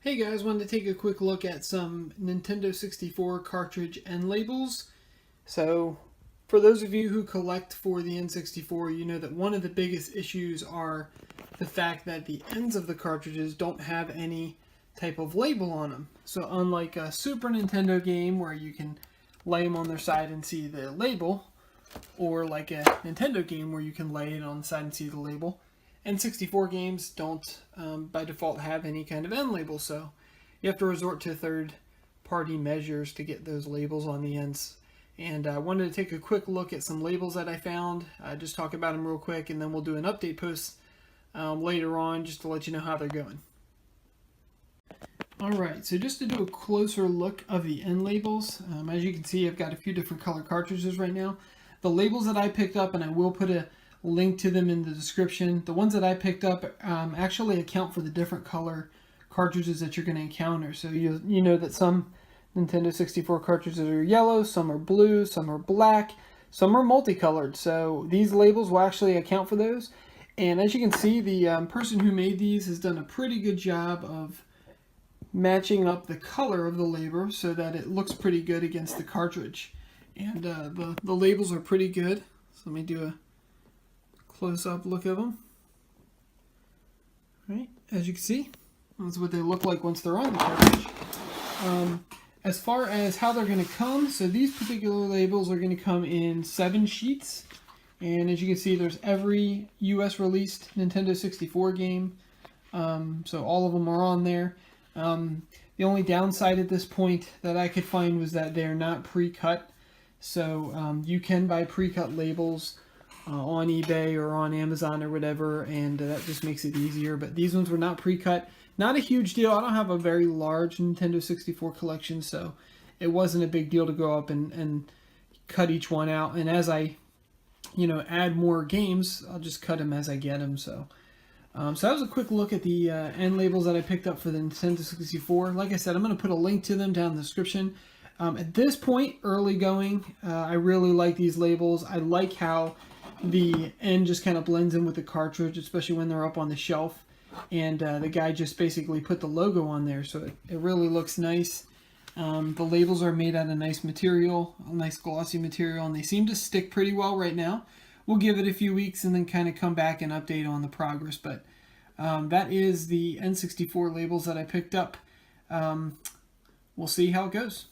Hey guys, wanted to take a quick look at some Nintendo 64 cartridge end labels. So, for those of you who collect for the N64, you know that one of the biggest issues are the fact that the ends of the cartridges don't have any type of label on them. So, unlike a Super Nintendo game where you can lay them on their side and see the label, or like a Nintendo game where you can lay it on the side and see the label, N64 games don't, by default, have any kind of end label, so you have to resort to third-party measures to get those labels on the ends. And I wanted to take a quick look at some labels that I found, just talk about them real quick, and then we'll do an update post later on just to let you know how they're going. Alright, so just to do a closer look of the end labels, as you can see, I've got a few different color cartridges right now. The labels that I picked up, and I will put a link to them in the description. The ones that I picked up actually account for the different color cartridges that you're going to encounter. So you know that some Nintendo 64 cartridges are yellow, some are blue, some are black, some are multicolored. So these labels will actually account for those. And as you can see, the person who made these has done a pretty good job of matching up the color of the label so that it looks pretty good against the cartridge. And the labels are pretty good. So let me do a close-up look of them. Right, as you can see, that's what they look like once they're on the cartridge. As far as how they're going to come, so these particular labels are going to come in 7 sheets. And as you can see, there's every US released Nintendo 64 game. So all of them are on there. The only downside at this point that I could find was that they're not pre-cut. So you can buy pre-cut labels on eBay or on Amazon or whatever, and that just makes it easier. But these ones were not pre-cut. Not a huge deal. I don't have a very large Nintendo 64 collection, so it wasn't a big deal to go up and cut each one out. And as I, add more games, I'll just cut them as I get them. So that was a quick look at the end labels that I picked up for the Nintendo 64. Like I said, I'm going to put a link to them down in the description. At this point, early going, I really like these labels. I like how the end just kind of blends in with the cartridge, especially when they're up on the shelf. And the guy just basically put the logo on there, so it really looks nice. The labels are made out of nice material, a nice glossy material, and they seem to stick pretty well right now. We'll give it a few weeks and then kind of come back and update on the progress. But that is the N64 labels that I picked up. We'll see how it goes.